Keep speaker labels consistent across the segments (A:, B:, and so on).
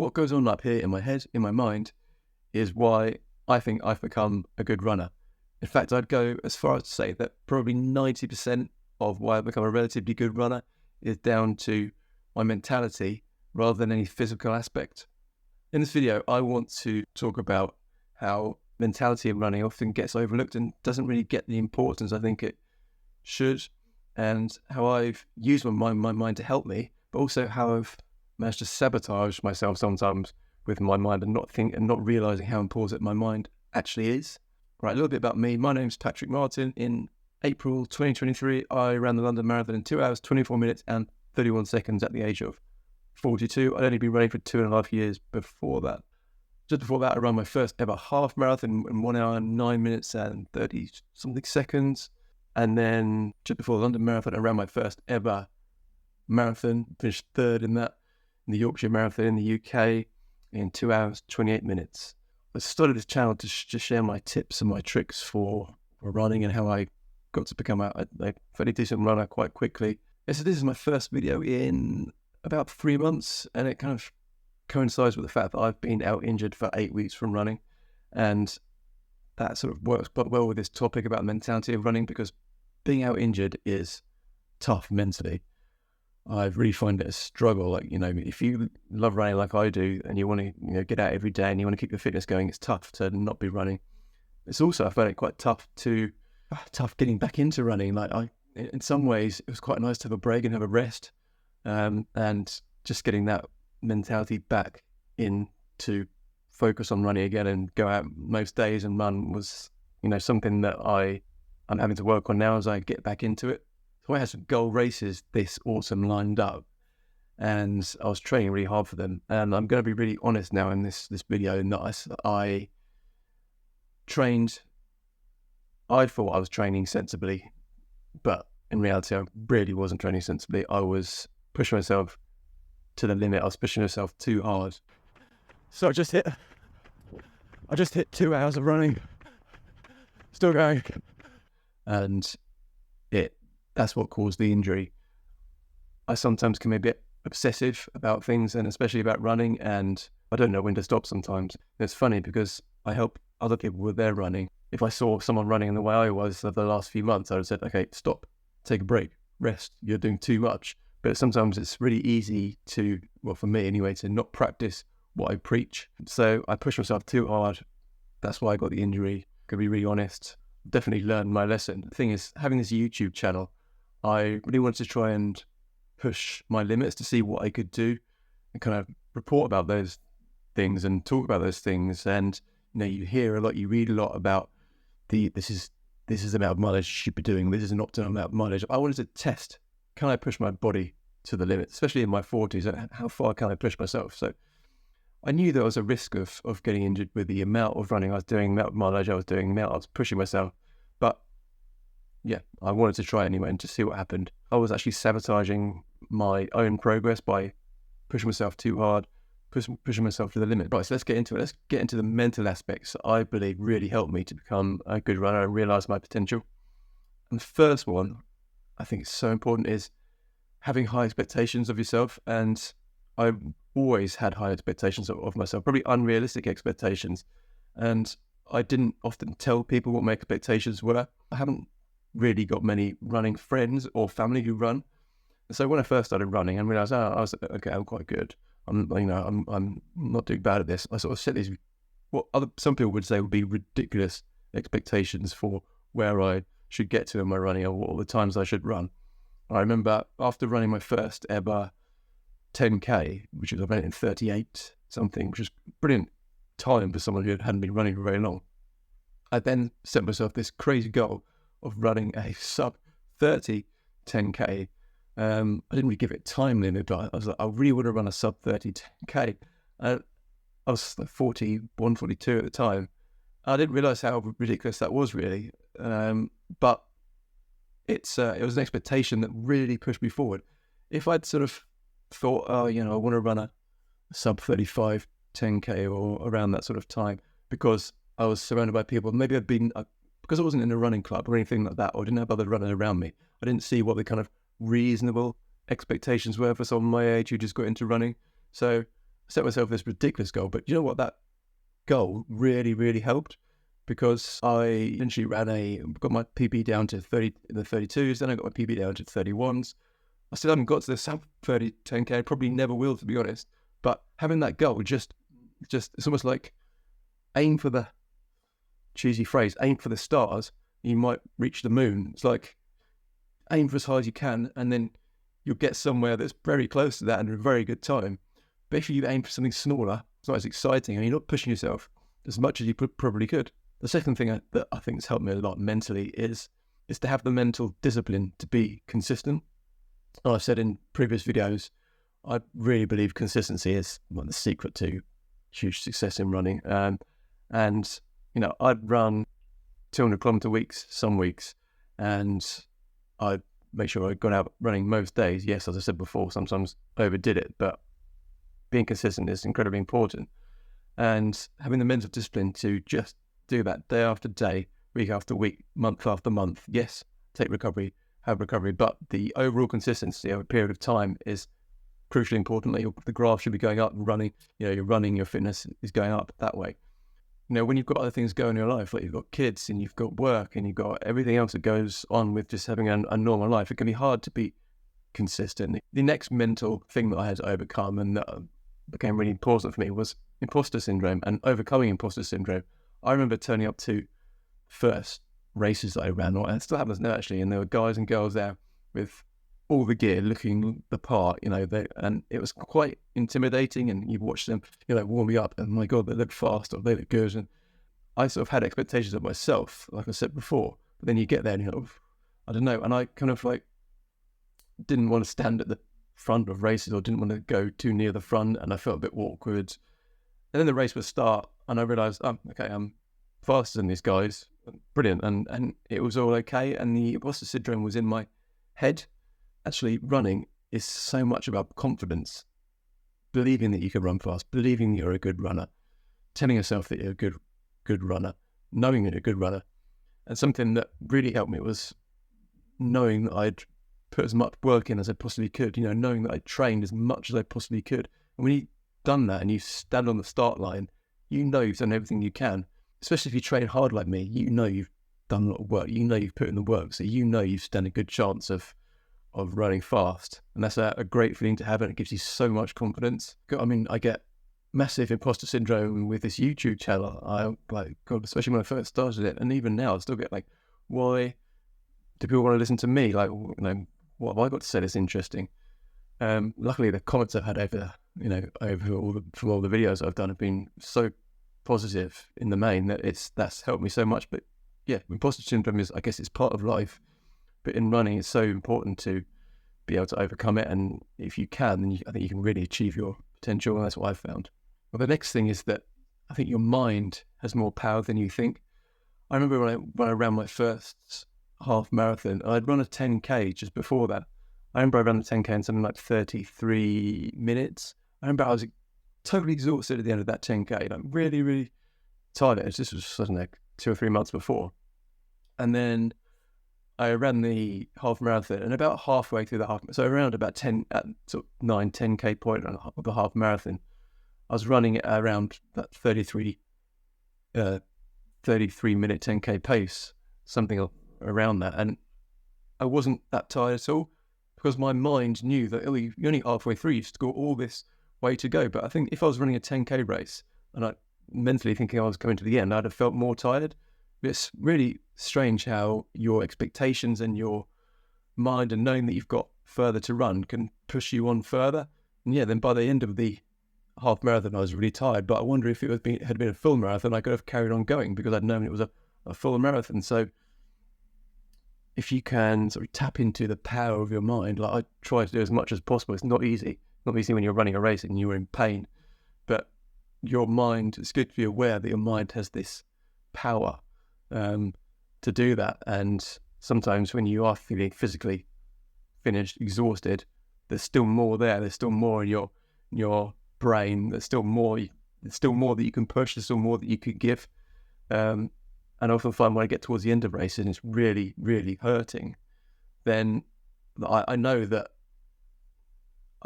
A: what goes on up here in my head, in my mind, is why I think I've become a good runner. In fact, I'd go as far as to say that probably 90% of why I've become a relatively good runner is down to my mentality rather than any physical aspect. In this video, I want to talk about how mentality in running often gets overlooked and doesn't really get the importance I think it should, and how I've used my mind to help me, but also how I've managed to sabotage myself sometimes with my mind and not realizing how important my mind actually is. Right, a little bit about me. My name's Patrick Martin. In April 2023, I ran the London Marathon in 2 hours, 24 minutes and 31 seconds at the age of 42. I'd only been running for 2.5 years before that. Just before that, I ran my first ever half marathon in 1 hour, 9 minutes and 30 something seconds. And then just before the London Marathon, I ran my first ever marathon, finished third in that, in the Yorkshire Marathon in the UK in 2 hours, 28 minutes. I started this channel to share my tips and my tricks for running and how I got to become a fairly decent runner quite quickly. Yeah, so this is my first video in about 3 months, and it kind of coincides with the fact that I've been out injured for 8 weeks from running, and that sort of works quite well with this topic about mentality of running, because being out injured is tough mentally. I really find it a struggle. Like, if you love running like I do and you want to, get out every day and you want to keep your fitness going, it's tough to not be running. It's also, I found it quite tough getting back into running. Like in some ways, it was quite nice to have a break and have a rest, and just getting that mentality back in to focus on running again and go out most days and run was, something that I'm having to work on now as I get back into it. So I had some goal races this autumn lined up, and I was training really hard for them. And I'm going to be really honest now in this video, and I thought I was training sensibly, but in reality, I really wasn't training sensibly. I was pushing myself to the limit. I was pushing myself too hard. So I just hit 2 hours of running, still going, and that's what caused the injury. I sometimes can be a bit obsessive about things, and especially about running, and I don't know when to stop sometimes. And it's funny because I help other people with their running. If I saw someone running in the way I was for the last few months, I would have said, okay, stop, take a break, rest, you're doing too much. But sometimes it's really easy to, well, for me anyway, to not practice what I preach. So I push myself too hard. That's why I got the injury. To be really honest, definitely learned my lesson. The thing is, having this YouTube channel, I really wanted to try and push my limits to see what I could do and kind of report about those things and talk about those things. And, you hear a lot, you read a lot about this is the amount of mileage you should be doing. This is an optimal amount of mileage. I wanted to test, can I push my body to the limit, especially in my 40s? How far can I push myself? So I knew there was a risk of getting injured with the amount of running I was doing, the amount of mileage I was doing, the amount I was pushing myself. But yeah, I wanted to try anyway and just see what happened. I was actually sabotaging my own progress by pushing myself too hard, pushing myself to the limit. Right, so let's get into it. Let's get into the mental aspects that I believe really helped me to become a good runner and realize my potential. And the first one I think is so important is having high expectations of yourself. And I've always had high expectations of myself, probably unrealistic expectations. And I didn't often tell people what my expectations were. I haven't really got many running friends or family who run. And so when I first started running and realized, okay, I'm quite good. I'm not doing bad at this. I sort of set these, some people would say would be ridiculous expectations for where I should get to in my running or what the times I should run. I remember after running my first ever 10K, which was about in 38 something, which is brilliant time for someone who hadn't been running for very long. I then set myself this crazy goal of running a sub 30 10K. I didn't really give it time limit, but I was like, I really want to run a sub 30 10K. I was like 41, 42 at the time. I didn't realize how ridiculous that was really. But it was an expectation that really pushed me forward. If I'd sort of thought, I want to run a sub 35 10K or around that sort of time, because I was surrounded by people, maybe because I wasn't in a running club or anything like that, or didn't have other runners around me, I didn't see what the kind of reasonable expectations were for someone my age who just got into running. So set myself this ridiculous goal. But you know what? That goal really, really helped, because I eventually got my PB down to 30 in the 32s, then I got my PB down to 31s. I still haven't got to the sub 30 10K, I probably never will, to be honest. But having that goal, just it's almost like aim for the cheesy phrase, aim for the stars, you might reach the moon. It's like aim for as high as you can, and then you'll get somewhere that's very close to that in a very good time. But if you aim for something smaller, it's not as exciting, and you're not pushing yourself as much as you probably could. The second thing that I think has helped me a lot mentally is to have the mental discipline to be consistent. And I've said in previous videos, I really believe consistency is the secret to huge success in running. And I'd run 200-kilometer weeks some weeks, and I'd make sure I got out running most days. Yes, as I said before, sometimes overdid it, but being consistent is incredibly important. And having the mental discipline to just do that day after day, week after week, month after month. Yes, take recovery, have recovery, but the overall consistency over a period of time is crucially important. The graph should be going up and running. Your fitness is going up that way. When you've got other things going in your life, like you've got kids and you've got work and you've got everything else that goes on with just having a normal life, it can be hard to be consistent. The next mental thing that I had to overcome, and that became really important for me, was imposter syndrome and overcoming imposter syndrome. I remember turning up to first races that I ran, and it still happens now actually, and there were guys and girls there with all the gear looking the part, and it was quite intimidating, and you watch them, warming up, and my God, they look fast, or they look good, and I sort of had expectations of myself, like I said before, but then you get there and you're like, I don't know, and I kind of like didn't want to stand at the front of races, or didn't want to go too near the front, and I felt a bit awkward. And then the race would start, and I realised, okay, I'm faster than these guys, brilliant, and it was all okay, and the imposter syndrome was in my head. Actually, running is so much about confidence, believing that you can run fast, believing you're a good runner, telling yourself that you're a good runner, knowing that you're a good runner. And something that really helped me was knowing that I'd put as much work in as I possibly could, knowing that I trained as much as I possibly could. And when you've done that and you stand on the start line, you've done everything you can. Especially if you train hard like me, you've done a lot of work, you've put in the work, so you've stand a good chance of running fast. And that's a great feeling to have, and it gives you so much confidence. I mean, I get massive imposter syndrome with this YouTube channel. God, especially when I first started it, and even now I still get like, why do people want to listen to me? Like, what have I got to say that's interesting? Luckily the comments I've had over from all the videos I've done have been so positive in the main that's helped me so much. But yeah, imposter syndrome is, I guess, it's part of life, but in running it's so important to be able to overcome it, and if you can, then I think you can really achieve your potential, and that's what I've found. Well, the next thing is that I think your mind has more power than you think. I remember when I ran my first half marathon, I'd run a 10K just before that. I remember I ran the 10K in something like 33 minutes. I remember I was totally exhausted at the end of that 10K, like really, really tired. This was, I don't know, 2 or 3 months before. And then I ran the half marathon, and about halfway through the half, so around about 10 at sort of 10K point of the half marathon, I was running at around that 33 minute 10K pace, something around that. And I wasn't that tired at all, because my mind knew that you're only halfway through, you've got all this way to go. But I think if I was running a 10K race and I mentally thinking I was coming to the end, I'd have felt more tired. It's really strange how your expectations and your mind, and knowing that you've got further to run, can push you on further. And yeah, then by the end of the half marathon, I was really tired. But I wonder if it had been a full marathon, I could have carried on going, because I'd known it was a full marathon. So if you can sort of tap into the power of your mind, like I try to do as much as possible. It's not easy. Not easy when you're running a race and you're in pain. But your mind, it's good to be aware that your mind has this power to do that. And sometimes when you are feeling physically finished, exhausted, there's still more there. There's still more in your brain. There's still more that you can push. There's still more that you could give. And I often find when I get towards the end of races and it's really, really hurting, then I know that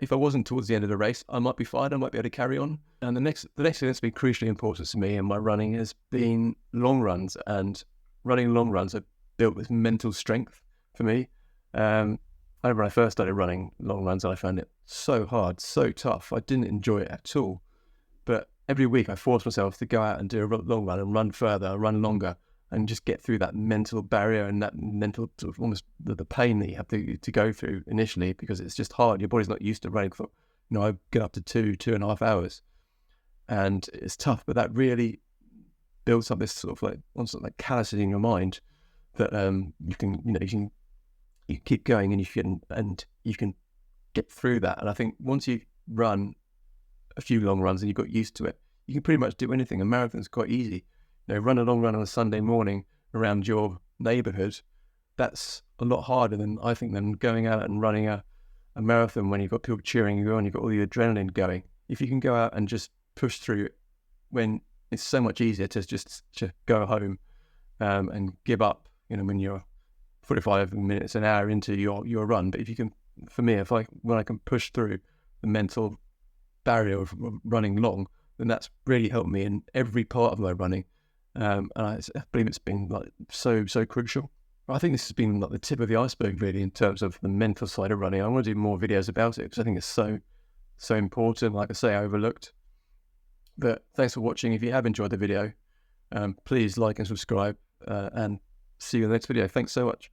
A: if I wasn't towards the end of the race, I might be fine. I might be able to carry on. And the next thing that's been crucially important to me in my running has been long runs. And running long runs are built with mental strength for me. I remember when I first started running long runs, and I found it so hard, so tough. I didn't enjoy it at all. But every week I forced myself to go out and do a long run and run further, run longer, and just get through that mental barrier and that mental sort of almost the pain that you have to go through initially, because it's just hard. Your body's not used to running for, I get up to 2.5 hours, and it's tough. But that really builds up this sort of like callousing in your mind that you can keep going, and you can get through that. And I think once you run a few long runs and you've got used to it, you can pretty much do anything. A marathon's quite easy. Run a long run on a Sunday morning around your neighbourhood. That's a lot harder than going out and running a marathon when you've got people cheering you on, you've got all the adrenaline going. If you can go out and just push through it, when it's so much easier to go home and give up, when you're 45 minutes, an hour into your run. But if you can, for me, when I can push through the mental barrier of running long, then that's really helped me in every part of my running. And I believe it's been so crucial. I think this has been the tip of the iceberg, really, in terms of the mental side of running. I want to do more videos about it because I think it's so important. Like I say, overlooked. But thanks for watching. If you have enjoyed the video, please like and subscribe, and see you in the next video. Thanks so much.